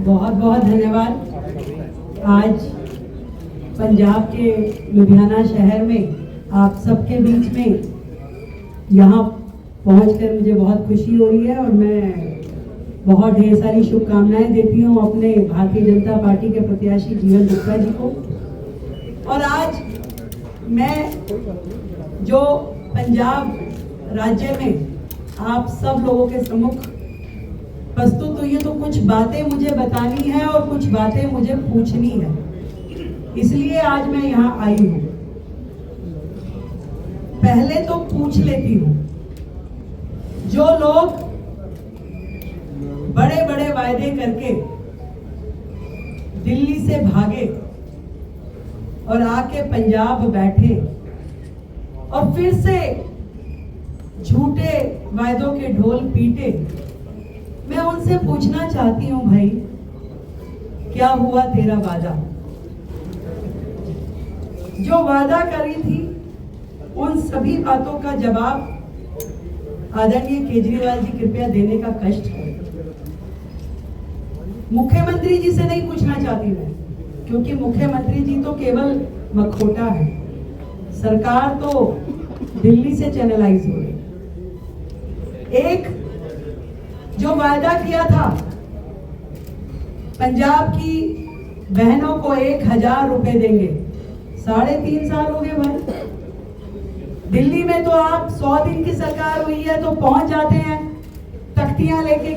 बहुत बहुत धन्यवाद। आज पंजाब के लुधियाना शहर में आप सबके बीच में यहाँ पहुंचकर मुझे बहुत खुशी हो रही है और मैं बहुत ढेर सारी शुभकामनाएं देती हूँ अपने भारतीय जनता पार्टी के प्रत्याशी जीवन गुप्ता जी को। और आज मैं जो पंजाब राज्य में आप सब लोगों के सम्मुख प्रस्तुत हुई है, तो कुछ बातें मुझे बतानी है और कुछ बातें मुझे पूछनी है, इसलिए आज मैं यहाँ आई हूँ। पहले तो पूछ लेती हूँ, जो लोग बड़े बड़े वायदे करके दिल्ली से भागे और आके पंजाब बैठे और फिर से झूठे वायदों के ढोल पीटे, मैं उनसे पूछना चाहती हूं, भाई क्या हुआ तेरा वादा? जो वादा करी थी उन सभी बातों का जवाब आदरणीय केजरीवाल जी कृपया देने का कष्ट है। मुख्यमंत्री जी से नहीं पूछना चाहती मैं, क्योंकि मुख्यमंत्री जी तो केवल मखौटा है, सरकार तो दिल्ली से चैनलाइज हो रही। एक जो वायदा किया था पंजाब की बहनों को 1000 रुपए देंगे, 3.5 साल हो गए भाई। दिल्ली में तो आप 100 दिन की सरकार हुई है तो पहुंच जाते हैं तख्तियां लेके,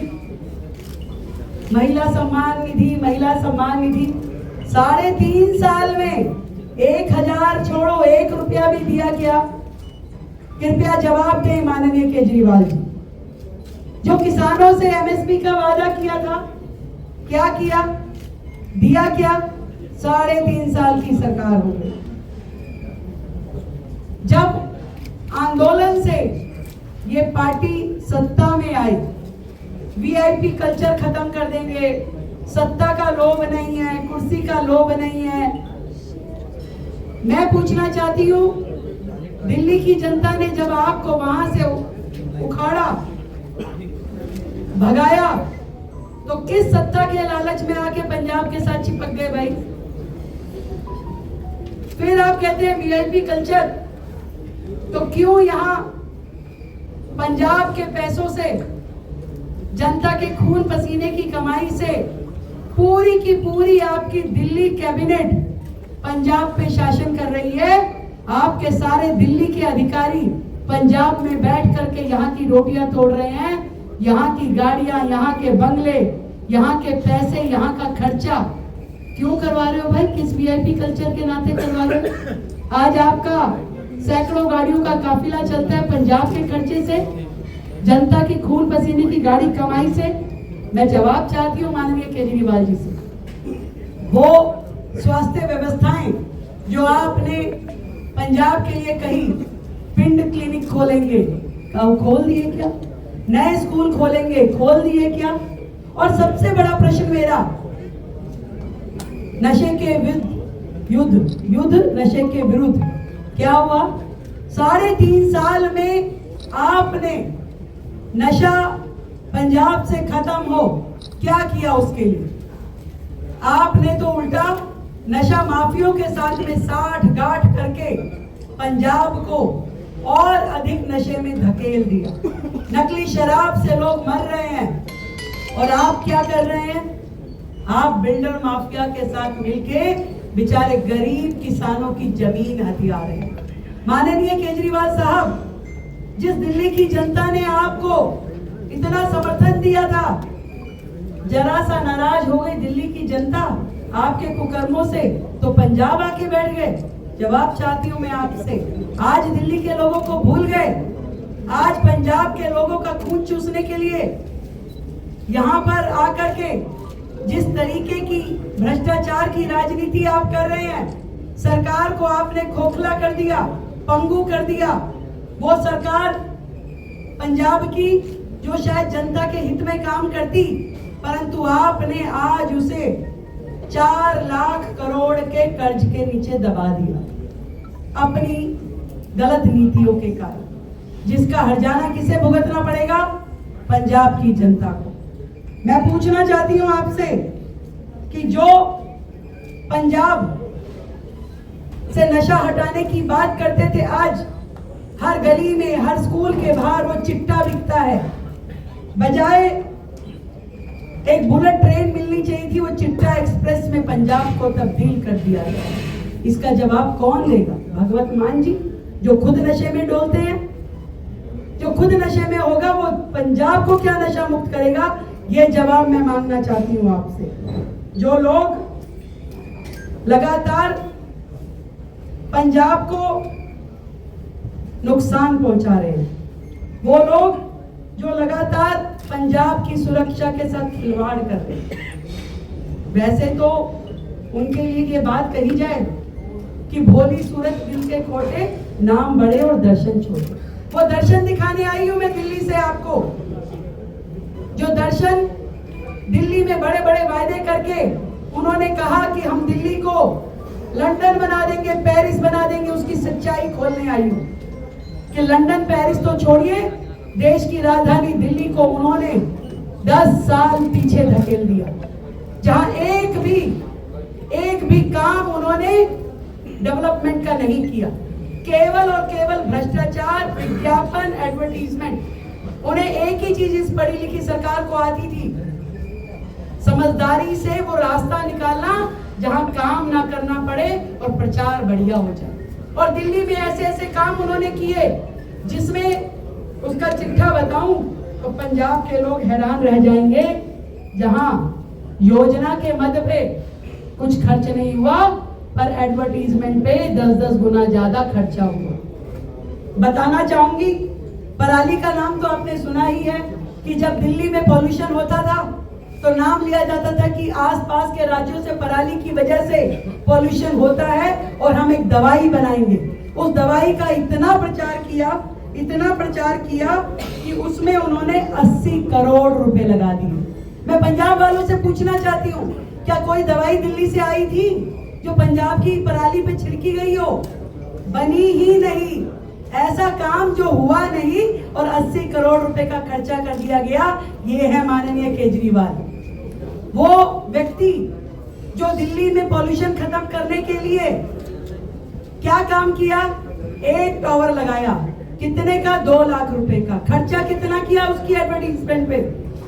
महिला सम्मान निधि, महिला सम्मान निधि। 3.5 साल में 1000 छोड़ो 1 रुपया भी दिया क्या? कृपया जवाब दें माननीय केजरीवाल जी। जो किसानों से एमएसपी का वादा किया था, क्या किया? दिया क्या? 3.5 साल की सरकार हो गई। जब आंदोलन से ये पार्टी सत्ता में आई, वीआईपी कल्चर खत्म कर देंगे, सत्ता का लोभ नहीं है, कुर्सी का लोभ नहीं है। मैं पूछना चाहती हूँ, दिल्ली की जनता ने जब आपको वहां से उखाड़ा, भगाया, तो किस सत्ता के लालच में आके पंजाब के साथ चिपक गए भाई? फिर आप कहते हैं वीआईपी कल्चर, तो क्यों यहाँ पंजाब के पैसों से, जनता के खून पसीने की कमाई से पूरी की पूरी आपकी दिल्ली कैबिनेट पंजाब पे शासन कर रही है। आपके सारे दिल्ली के अधिकारी पंजाब में बैठ करके यहाँ की रोटियां तोड़ रहे हैं, यहाँ की गाड़ियां, यहाँ के बंगले, यहाँ के पैसे, यहाँ का खर्चा क्यों करवा रहे हो भाई? किस वीआईपी कल्चर के नाते करवा रहे हो? आज आपका सैकड़ों गाड़ियों का काफिला चलता है पंजाब के खर्चे से, जनता की खून पसीने की गाड़ी कमाई से। मैं जवाब चाहती हूँ माननीय केजरीवाल जी से, वो स्वास्थ्य व्यवस्थाएं जो आपने पंजाब के लिए कही, पिंड क्लिनिक खोलेंगे, खोल दिए क्या? नए स्कूल खोलेंगे, खोल दिए क्या? और सबसे बड़ा प्रश्न मेरा, नशे के युद्ध नशे के विरुद्ध क्या हुआ? 3.5 साल में आपने नशा पंजाब से खत्म हो, क्या किया उसके लिए? आपने तो उल्टा नशा माफियों के साथ में साठ गांठ करके पंजाब को और अधिक नशे में धकेल दिया। नकली शराब से लोग मर रहे हैं और आप क्या कर रहे हैं? आप बिल्डर माफिया के साथ मिलके बेचारे गरीब किसानों की जमीन हथिया रहे हैं। माननीय केजरीवाल साहब, जिस दिल्ली की जनता ने आपको इतना समर्थन दिया था, जरा सा नाराज हो गई दिल्ली की जनता आपके कुकर्मों से, तो पंजाब आके बैठ गए। जवाब चाहती हूँ मैं आपसे, आज दिल्ली के लोगों को भूल गए? आज पंजाब के लोगों का खून चूसने के लिए यहाँ पर आकर के जिस तरीके की भ्रष्टाचार की राजनीति आप कर रहे हैं, सरकार को आपने खोखला कर दिया, पंगु कर दिया। वो सरकार पंजाब की जो शायद जनता के हित में काम करती, परंतु आपने आज उसे 4 लाख करोड़ के कर्ज के नीचे दबा दिया अपनी गलत नीतियों के कारण, जिसका हर्जाना किसे भुगतना पड़ेगा? पंजाब की जनता को। मैं पूछना चाहती हूं आपसे, कि जो पंजाब से नशा हटाने की बात करते थे, आज हर गली में, हर स्कूल के बाहर वो चिट्टा बिकता है। बजाय एक बुलेट ट्रेन मिलनी चाहिए थी, वो चिट्टा एक्सप्रेस में पंजाब को तब्दील कर दिया गया। इसका जवाब कौन देगा? भगवत मान जी, जो खुद नशे में डोलते हैं। जो खुद नशे में होगा वो पंजाब को क्या नशा मुक्त करेगा? ये जवाब मैं मांगना चाहती हूँ आपसे। जो लोग लगातार पंजाब को नुकसान पहुंचा रहे हैं, वो लोग जो लगातार पंजाब की सुरक्षा के साथ खिलवाड़ कर रहे हैं, वैसे तो उनके लिए ये बात कही जाए कि भोली सूरत दिल के खोटे, नाम बड़े और दर्शन छोटे। वो दर्शन दिखाने आई हूं मैं दिल्ली से आपको, जो दर्शन दिल्ली में बड़े बड़े वायदे करके उन्होंने कहा कि हम दिल्ली को लंदन बना देंगे, पेरिस बना देंगे, उसकी सच्चाई खोलने आई हूं कि लंदन पेरिस तो छोड़िए, देश की राजधानी दिल्ली को उन्होंने 10 साल पीछे धकेल दिया, जहां एक भी काम उन्होंने डेवलपमेंट का नहीं किया। केवल और केवल भ्रष्टाचार, विज्ञापन, एडवर्टीजमेंट। उन्हें एक ही चीज इस पढ़ी लिखी सरकार को आती थी, समझदारी से वो रास्ता निकालना जहां काम ना करना पड़े और प्रचार बढ़िया हो जाए। और दिल्ली में ऐसे ऐसे काम उन्होंने किए जिसमें उसका चिट्ठा बताऊं तो पंजाब के लोग हैरान रह जाएंगे, जहां योजना के मद पे कुछ खर्च नहीं हुआ पर एडवर्टीजमेंट पे 10-10 गुना ज्यादा खर्चा हुआ। बताना चाहूंगी, पराली का नाम तो आपने सुना ही है कि जब दिल्ली में पॉल्यूशन होता था तो नाम लिया जाता था कि आसपास के राज्यों से पराली की वजह से पॉल्यूशन होता है और हम एक दवाई बनाएंगे। उस दवाई का इतना प्रचार किया कि उसमें उन्होंने 80 करोड़ रुपए लगा दिए। मैं पंजाब वालों से पूछना चाहती हूँ, क्या कोई दवाई दिल्ली से आई थी जो पंजाब की पराली पे छिड़की गई हो? बनी ही नहीं। ऐसा काम जो हुआ नहीं और 80 करोड़ रुपए का खर्चा कर दिया गया, ये है माननीय केजरीवाल। वो व्यक्ति जो दिल्ली में पॉल्यूशन खत्म करने के लिए क्या काम किया? एक टावर लगाया, कितने का? 2 लाख रुपए का। खर्चा कितना किया उसकी एडवर्टीजमेंट पे?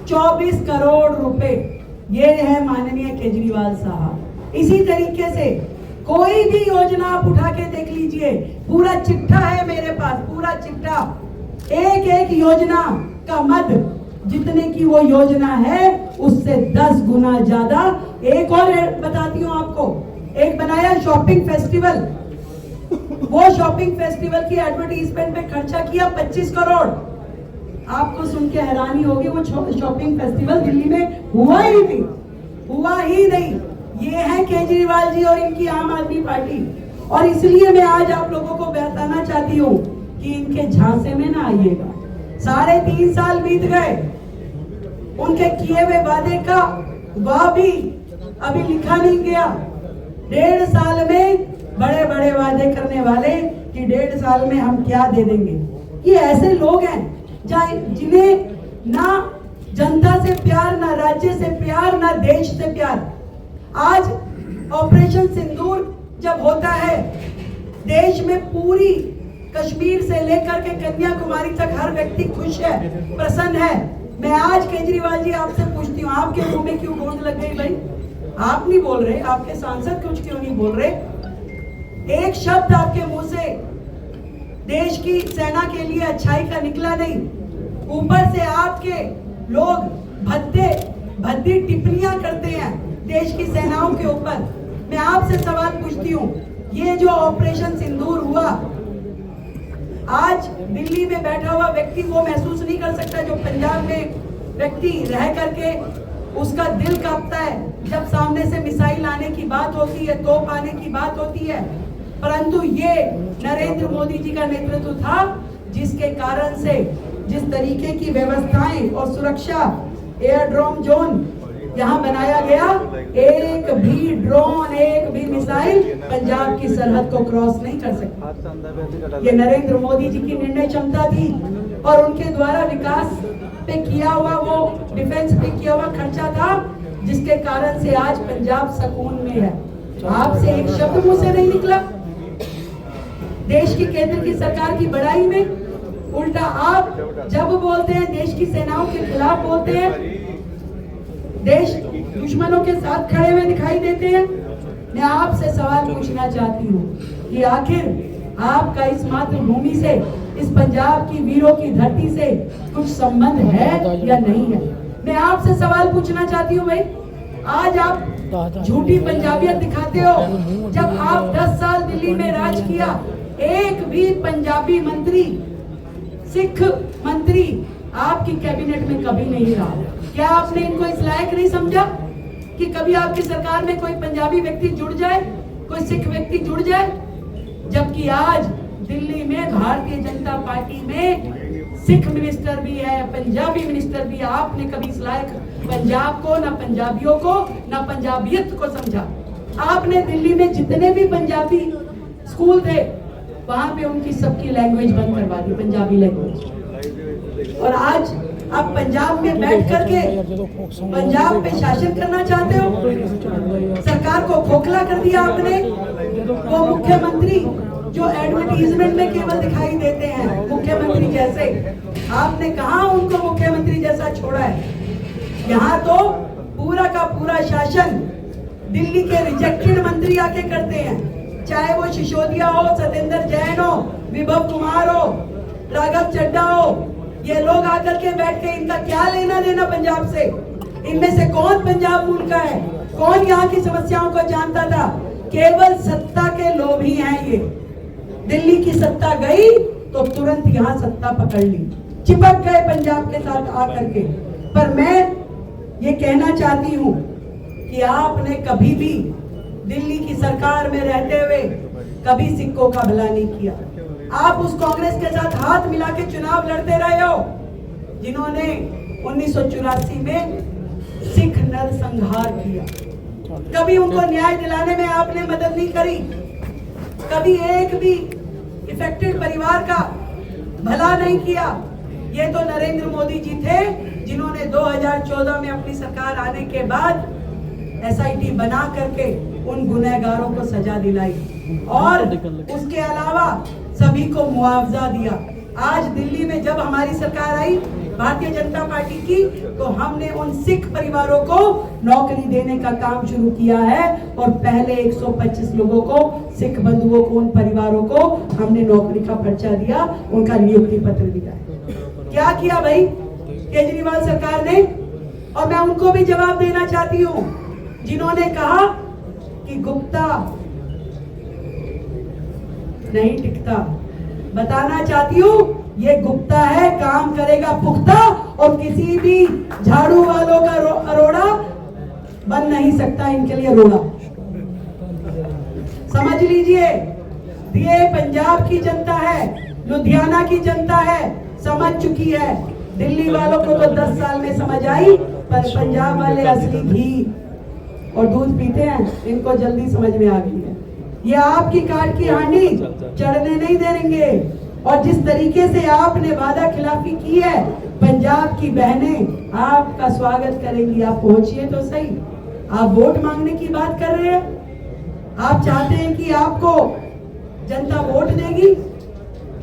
24 करोड़ रुपए। ये है माननीय केजरीवाल साहब। इसी तरीके से कोई भी योजना आप उठा के देख लीजिए, पूरा चिट्ठा है मेरे पास, पूरा चिट्ठा। एक एक योजना का मद जितने की वो योजना है उससे 10 गुना ज्यादा। एक और बताती हूँ आपको, एक बनाया शॉपिंग फेस्टिवल। वो शॉपिंग फेस्टिवल की एडवर्टीजमेंट पे खर्चा किया 25 करोड़। आपको सुन के हैरानी होगी, वो शॉपिंग फेस्टिवल दिल्ली में हुआ ही नहीं। ये है केजरीवाल जी और इनकी आम आदमी पार्टी। और इसलिए मैं आज आप लोगों को बताना चाहती हूँ कि इनके झांसे में ना आइएगा। 3.5 साल बीत गए, उनके किए हुए वादे का वाह भी अभी लिखा नहीं गया। 1.5 साल में बड़े बड़े वादे करने वाले कि 1.5 साल में हम क्या दे देंगे। ये ऐसे लोग हैं जिन्हें ना जनता से प्यार, ना राज्य से प्यार, ना देश से प्यार। आज ऑपरेशन सिंदूर जब होता है, देश में पूरी कश्मीर से लेकर के कन्याकुमारी तक हर व्यक्ति खुश है, प्रसन्न है। मैं आज केजरीवाल जी आपसे पूछती हूँ, आपके मुंह में क्यों गोंद लग गई भाई? आप नहीं बोल रहे, आपके सांसद कुछ क्यों नहीं बोल रहे? एक शब्द आपके मुंह से देश की सेना के लिए अच्छाई का निकला नहीं। ऊपर से आपके लोग भद्दी टिप्पणियां करते हैं देश की सेनाओं के ऊपर। मैं आपसे सवाल पूछती हूँ, ये जो ऑपरेशन सिंदूर हुआ, आज दिल्ली में बैठा हुआ व्यक्ति वो महसूस नहीं कर सकता जो पंजाब में व्यक्ति रह करके उसका दिल कांपता है जब सामने से मिसाइल आने की बात होती है, तोप आने की बात होती है। परंतु ये नरेंद्र मोदी जी का नेतृत्व था जिसके कारण से जिस तरीके की व्यवस्थाएं और सुरक्षा एयर ड्रोन जोन यहाँ बनाया गया, एक भी ड्रोन, एक भी मिसाइल पंजाब की सरहद को क्रॉस नहीं कर सकता। ये नरेंद्र मोदी जी की निर्णय क्षमता थी और उनके द्वारा विकास पे किया हुआ, वो डिफेंस पे किया हुआ खर्चा था जिसके कारण से आज पंजाब सुकून में है। आपसे एक शब्द मुंह से नहीं निकला देश की केंद्र की सरकार की बड़ाई में। उल्टा आप जब बोलते हैं देश की सेनाओं के खिलाफ बोलते हैं, देश दुश्मनों के साथ खड़े हुए दिखाई देते हैं। मैं आपसे सवाल पूछना चाहती हूँ कि आखिर आपका इस मातृभूमि से, इस पंजाब की वीरों की धरती से कुछ संबंध है या नहीं है? मैं आपसे सवाल पूछना चाहती हूँ भाई, आज आप झूठी पंजाबियत दिखाते हो। जब आप 10 साल दिल्ली में राज किया, एक भी पंजाबी मंत्री, सिख मंत्री आपकी कैबिनेट में कभी नहीं रहा। क्या आपने इनको इस लायक नहीं समझा कि कभी आपकी सरकार में कोई पंजाबी व्यक्ति जुड़ जाए, कोई सिख व्यक्ति जुड़ जाए? जबकि आज दिल्ली में भारतीय जनता पार्टी में सिख मिनिस्टर भी है, पंजाबी मिनिस्टर भी है। आपने कभी इस लायक पंजाब को, ना पंजाबियों को, ना पंजाबियत को समझा। आपने दिल्ली में जितने भी पंजाबी स्कूल थे, वहां पे उनकी सबकी लैंग्वेज बंद करवा दी, पंजाबी लैंग्वेज। और आज आप पंजाब में बैठ करके पंजाब पे शासन करना चाहते हो। सरकार को खोखला कर दिया आपने। वो मुख्यमंत्री जो एडवर्टीजमेंट में केवल दिखाई देते हैं मुख्यमंत्री जैसे, आपने कहा उनको मुख्यमंत्री जैसा छोड़ा है? यहाँ तो पूरा का पूरा शासन दिल्ली के रिजेक्टेड मंत्री आके करते हैं, चाहे वो सिसोदिया हो, सत्येंद्र जैन हो, विभव कुमार हो, राघव चड्ढा हो। ये लोग आकर के बैठ के, इनका क्या लेना देना पंजाब से? इनमें से कौन पंजाब मूल का है? कौन यहाँ की समस्याओं को जानता था? केवल सत्ता के लोभी हैं ये। दिल्ली की सत्ता गई तो तुरंत यहाँ सत्ता पकड़ ली, चिपक गए पंजाब के साथ आकर के। पर मैं ये कहना चाहती हूँ कि आपने कभी भी दिल्ली की सरकार में रहते हुए कभी सिखों का भला नहीं किया। आप उस कांग्रेस के साथ हाथ मिला के चुनाव लड़ते रहे हो जिन्होंने 1984 में सिख नरसंहार किया। कभी उनको न्याय दिलाने में आपने मदद नहीं करी। कभी एक भी इफेक्टेड परिवार का भला नहीं किया। ये तो नरेंद्र मोदी जी थे जिन्होंने 2014 में अपनी सरकार आने के बाद SIT बना करके उन गुनहगारों को सजा दिलाई और उसके अलावा सभी को मुआवजा दिया। आज दिल्ली में जब हमारी सरकार आई भारतीय जनता पार्टी की, तो हमने उन सिख परिवारों को नौकरी देने का काम शुरू किया है और पहले 125 लोगों को, सिख बंधुओं को, उन परिवारों को हमने नौकरी का पर्चा दिया, उनका नियुक्ति पत्र दिया है। क्या किया भाई केजरीवाल सरकार ने? और मैं उनको भी जवाब देना चाहती हूँ जिन्होंने कहा कि गुप्ता नहीं टिकता। बताना चाहती हूँ ये गुप्ता है, काम करेगा पुख्ता और किसी भी झाड़ू वालों का अरोड़ा बन नहीं सकता इनके लिए रोड़ा। समझ लीजिए, ये पंजाब की जनता है, लुधियाना की जनता है, समझ चुकी है। दिल्ली वालों को तो 10 साल में समझ आई, पर पंजाब वाले असली घी और दूध पीते हैं, इनको जल्दी समझ में आ गई है। ये आपकी काट की हांडी चढ़ने नहीं देंगे। और जिस तरीके से आपने वादा खिलाफी की है, पंजाब की बहनें आपका स्वागत करेंगी। आप पहुंचिए तो सही। आप वोट मांगने की बात कर रहे हैं, आप चाहते हैं कि आपको जनता वोट देगी।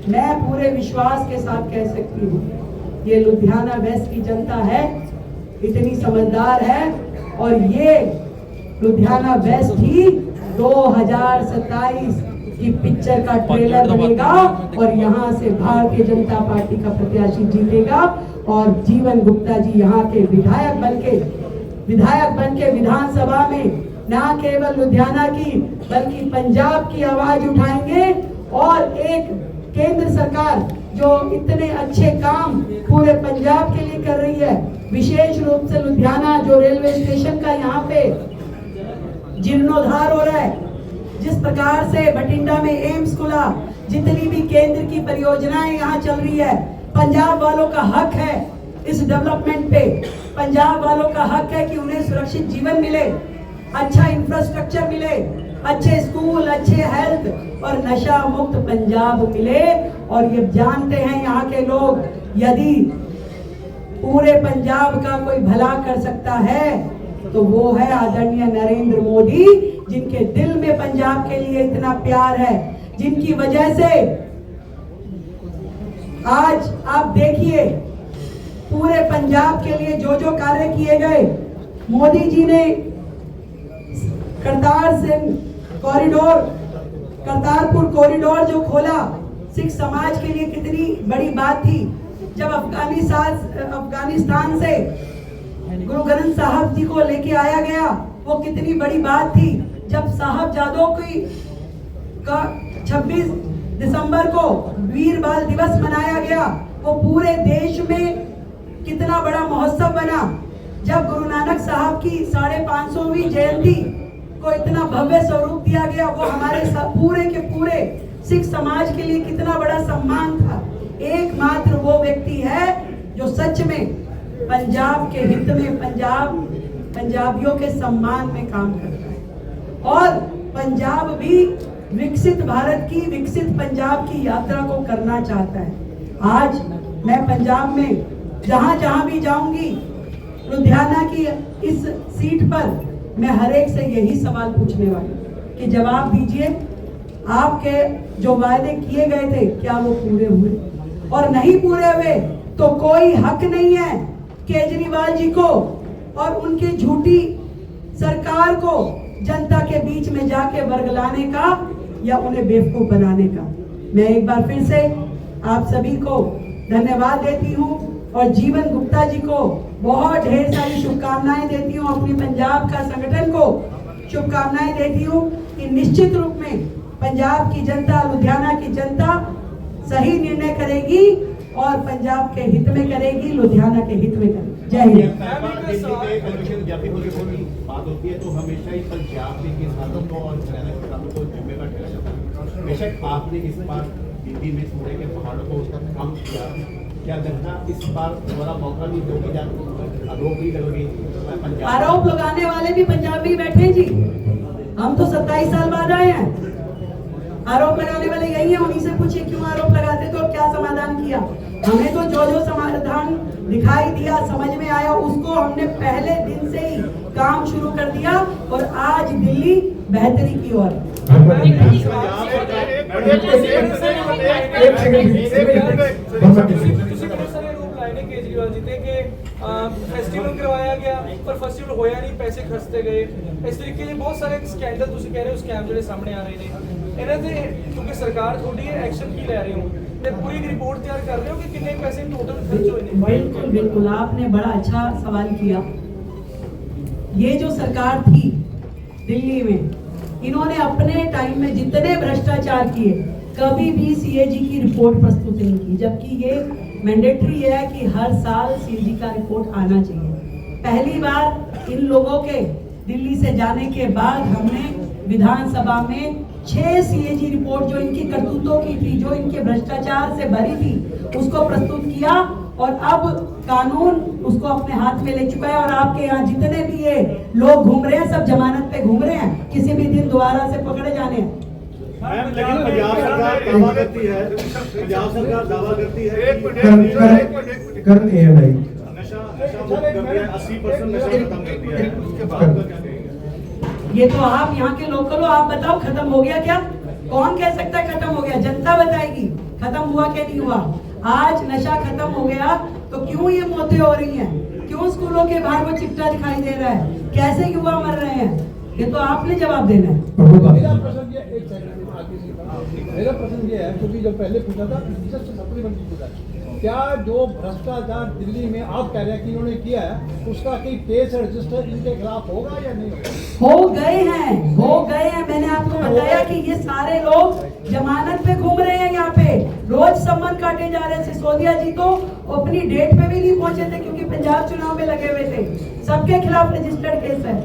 मैं पूरे विश्वास के साथ कह सकती हूँ ये लुधियाना वेस्ट की जनता है, इतनी समझदार है और ये लुधियाना वेस्ट ही 2027 की पिक्चर का ट्रेलर बनेगा और यहाँ से भारतीय जनता पार्टी का प्रत्याशी जीतेगा। और जीवन गुप्ता जी यहाँ के विधायक बनके विधानसभा में न केवल लुधियाना की बल्कि पंजाब की आवाज उठाएंगे। और एक केंद्र सरकार जो इतने अच्छे काम पूरे पंजाब के लिए कर रही है, विशेष रूप से लुधियाना जो रेलवे स्टेशन का यहाँ पे जीर्णोद्धार हो रहा है, जिस प्रकार से बठिंडा में एम्स खुला, जितनी भी केंद्र की परियोजनाएं यहाँ चल रही है, पंजाब वालों का हक है इस डेवलपमेंट पे। पंजाब वालों का हक है कि उन्हें सुरक्षित जीवन मिले, अच्छा इंफ्रास्ट्रक्चर मिले, अच्छे स्कूल, अच्छे हेल्थ और नशा मुक्त पंजाब मिले। और ये जानते हैं यहाँ के लोग, यदि पूरे पंजाब का कोई भला कर सकता है तो वो है आदरणीय नरेंद्र मोदी, जिनके दिल में पंजाब के लिए इतना प्यार है, जिनकी वजह से आज आप देखिए पूरे पंजाब के लिए जो जो कार्य किए गए। मोदी जी ने करतारपुर कॉरिडोर जो खोला, सिख समाज के लिए कितनी बड़ी बात थी। जब अफगानिस्तान से गुरु ग्रंथ साहब जी को लेके आया गया, वो कितनी बड़ी बात थी। जब साहबजादों की 26 दिसंबर को वीर बाल दिवस मनाया गया, वो पूरे देश में कितना बड़ा महोत्सव बना। जब गुरु नानक साहब की 550वीं जयंती को इतना भव्य स्वरूप दिया गया, वो हमारे पूरे के पूरे सिख समाज के लिए कितना बड़ा सम्मान था। एकमात्र वो व्यक्ति है जो सच में पंजाब के हित में, पंजाबियों के सम्मान में काम करता है और पंजाब भी विकसित भारत की, विकसित पंजाब की यात्रा को करना चाहता है। आज मैं पंजाब में जहां जहां भी जाऊंगी, लुधियाना की इस सीट पर मैं हर एक से यही सवाल पूछने वाली कि जवाब दीजिए, आपके जो वायदे किए गए थे क्या वो पूरे हुए? और नहीं पूरे हुए तो कोई हक नहीं है केजरीवाल जी को और उनकी झूठी सरकार को जनता के बीच में जाके वर्गलाने का या उन्हें बेवकूफ बनाने का। मैं एक बार फिर से आप सभी को धन्यवाद देती हूँ और जीवन गुप्ता जी को बहुत ढेर सारी शुभकामनाएं देती हूँ। अपनी पंजाब का संगठन को शुभकामनाएं देती हूँ कि निश्चित रूप में पंजाब की जनता, लुधियाना की जनता सही निर्णय करेगी और पंजाब के हित में करेगी, लुधियाना के हित में करेगी। जय हिंद। बात होती है तो हमेशा ही पंजाब के किसानों को और हरियाणा के किसानों को जिम्मेदार ठहराया जाता है। बेशक आपने इस बार दिल्ली में सूर्य के पहाड़ों को कम किया, क्या जनता इस बार दोबारा मौका नहीं दोगी? आरोप नहीं करोगे? आरोप लगाने वाले भी पंजाबी बैठे जी। हम तो 27 साल बाद आए हैं। आरोप लगाने वाले यही है, उन्हीं से पूछिए क्यों आरोप लगाते तो क्या समाधान किया। हमें तो जो जो समाधान दिखाई दिया, समझ में आया, उसको हमने पहले दिन से ही काम शुरू कर दिया और आज दिल्ली बेहतरी की ओर। केजरीवाल जी थे कि फेस्टिवल करवाया गया पर फेस्टिवल होया नहीं, पैसे खर्चते गए। इस तरीके के बहुत सारे स्कैंडल तुसी कह रहे हो, स्कैम जो सामने आ रहे हैं इन्हां ते, क्योंकि सरकार थोड़ी एक्शन की ले रही हो ते पूरी रिपोर्ट तैयार कर रहे हो कि कितने पैसे टोटल खर्च हुए हैं? बिल्कुल बिल्कुल, आपने बड़ा अच्छा सवाल किया। ये जो सरकार थी दिल्ली में, इन्होंने अपने टाइम में जितने भ्रष्टाचार किए, कभी भी सीएजी की रिपोर्ट प्रस्तुत नहीं की, जबकि ये मैंडेटरी है कि हर साल सीएजी का रिपोर्ट आना चाहिए। पहली बार इन लोगों के दिल्ली से जाने के बाद हमने विधानसभा में 6 सीएजी रिपोर्ट जो इनकी करतूतों की थी, जो इनके भ्रष्टाचार से भरी थी, उसको प्रस्तुत किया और अब कानून उसको अपने हाथ में ले चुका है। और आपके यहाँ जितने भी ये लोग घूम रहे हैं, सब जमानत पे घूम रहे हैं, किसी भी दिन दोबारा से पकड़े जाने हैं। लेकिन पंजाब सरकार दावा करती है, पंजाब सरकार दावा करती है करती है भाई, नशा मुक्त कर दिया, 80% नशा खत्म कर दिया है। उसके बाद का क्या कहेंगे? ये तो आप यहाँ के लोकल हो, आप बताओ खत्म हो गया क्या? कौन कह सकता है खत्म हो गया? जनता बताएगी खत्म हुआ क्या नहीं हुआ। आज नशा खत्म हो गया तो क्यों ये मौतें हो रही हैं? क्यों स्कूलों के बाहर वो चिपटा दिखाई दे रहा है? कैसे युवा मर रहे हैं? ये तो आपने जवाब देना है। मेरा प्रश्न ये है, क्योंकि जो पहले पूछा था सप्लीमेंट्री पूछा, क्या जो भ्रष्टाचार दिल्ली में आप कह रहे हैं कि इन्होंने किया है, उसका कोई केस रजिस्टर इनके खिलाफ होगा या नहीं होगा? हो गए हैं। मैंने आपको बताया कि ये सारे लोग जमानत पे घूम रहे हैं, यहाँ पे रोज सम्मान काटे जा रहे हैं। सिसोदिया जी तो अपनी डेट पे भी नहीं पहुंचे थे क्योंकि पंजाब चुनाव में लगे हुए थे। सबके खिलाफ रजिस्टर्ड केस है।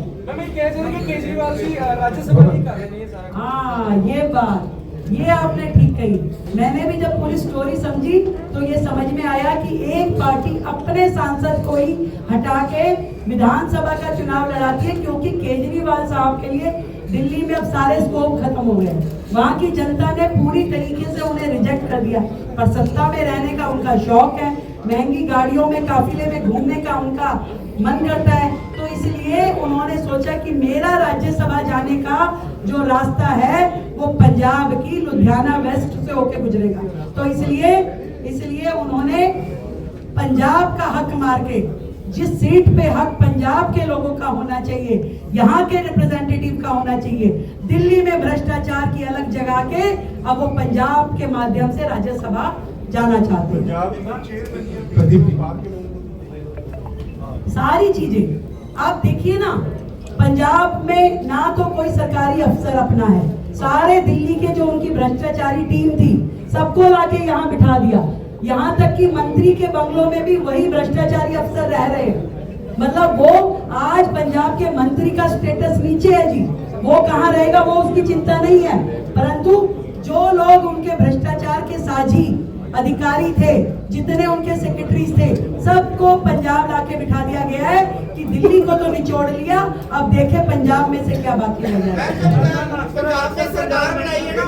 केजरीवाल जी राज्यसभा नहीं कर रहे हैं सारा। हाँ, ये बात ये आपने ठीक कही। मैंने भी जब पूरी स्टोरी समझी तो ये समझ में आया कि एक पार्टी अपने सांसद को ही हटा के विधानसभा का चुनाव लड़ाती है, क्योंकि केजरीवाल साहब के लिए दिल्ली में अब सारे स्कोप खत्म हो गए। वहाँ की जनता ने पूरी तरीके से उन्हें रिजेक्ट कर दिया, पर सत्ता में रहने का उनका शौक है, महंगी गाड़ियों में काफिले में घूमने का उनका मन करता है, तो इसलिए उन्होंने सोचा कि मेरा राज्यसभा जाने का जो रास्ता है वो पंजाब की लुधियाना वेस्ट से होके गुजरेगा। तो इसलिए उन्होंने पंजाब का हक मार के, जिस सीट पे हक पंजाब के लोगों का होना चाहिए, यहाँ के रिप्रेजेंटेटिव का होना चाहिए, दिल्ली में भ्रष्टाचार की अलग जगह के अब वो पंजाब के माध्यम से राज्यसभा जाना चाहते हैं। प्रदीप जी। सारी चीजें आप देखिए ना, पंजाब में ना तो कोई सरकारी अफसर अपना है, सारे दिल्ली के जो उनकी भ्रष्टाचारी टीम थी सबको लाके यहाँ बिठा दिया। यहाँ तक कि मंत्री के बंगलों में भी वही भ्रष्टाचारी अफसर रह रहे हैं। मतलब वो आज पंजाब के मंत्री का स्टेटस नीचे है जी, वो कहाँ रहेगा वो उसकी चिंता नहीं है, परंतु जो लोग उनके भ्रष्टाचार के साझी अधिकारी थे, जितने उनके सेक्रेटरीज थे, सबको पंजाब लाके बिठा दिया गया है कि दिल्ली को तो निचोड़ लिया, अब देखे पंजाब में से क्या बाकी रह जाए। आपने सरकार बनाई है ना,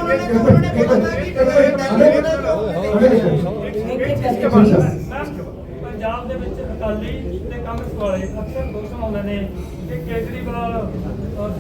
ਪੰਜਾਬ ਦੇ ਵਿੱਚ ਅਕਾਲੀ ਤੇ ਕਾਂਗਰਸ ਵਾਲੇ ਅਕਸਰ ਦੋਸ਼ ਲਾਉਂਦੇ ਨੇ ਕਿ ਕੇਜਰੀਵਾਲ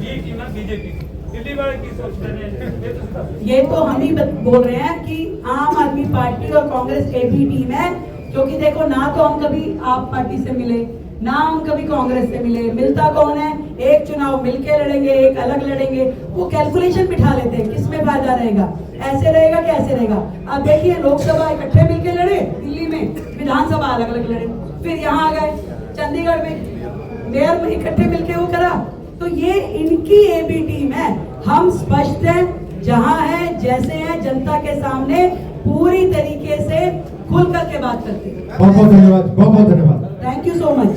ਦੀ ਟੀਮ ਹੈ ਬੀਜੇਪੀ दिल्ली वाले की सोचते हैं ये तो बता। ये तो हम ही बोल रहे हैं कि आम आदमी पार्टी और कांग्रेस एक ही टीम है, क्योंकि देखो ना तो हम कभी आप पार्टी से मिले, ना हम कभी कांग्रेस से मिले, मिलता कौन है? एक चुनाव मिलके लड़ेंगे, एक अलग लड़ेंगे, वो कैलकुलेशन बिठा लेते हैं किसमें फायदा रहेगा, ऐसे रहेगा कि ऐसे रहेगा। अब देखिए लोकसभा इकट्ठे मिलके लड़े दिल्ली में, विधानसभा अलग अलग लड़े, फिर यहाँ आ गए चंडीगढ़ में मेयर में इकट्ठे मिलके वो करा। तो ये इनकी एबी टीम है। हम स्पष्ट हैं, जहां है जैसे हैं, जनता के सामने पूरी तरीके से खुल करके बात करते हैं। बहुत बहुत धन्यवाद, बहुत बहुत धन्यवाद। Thank you so much.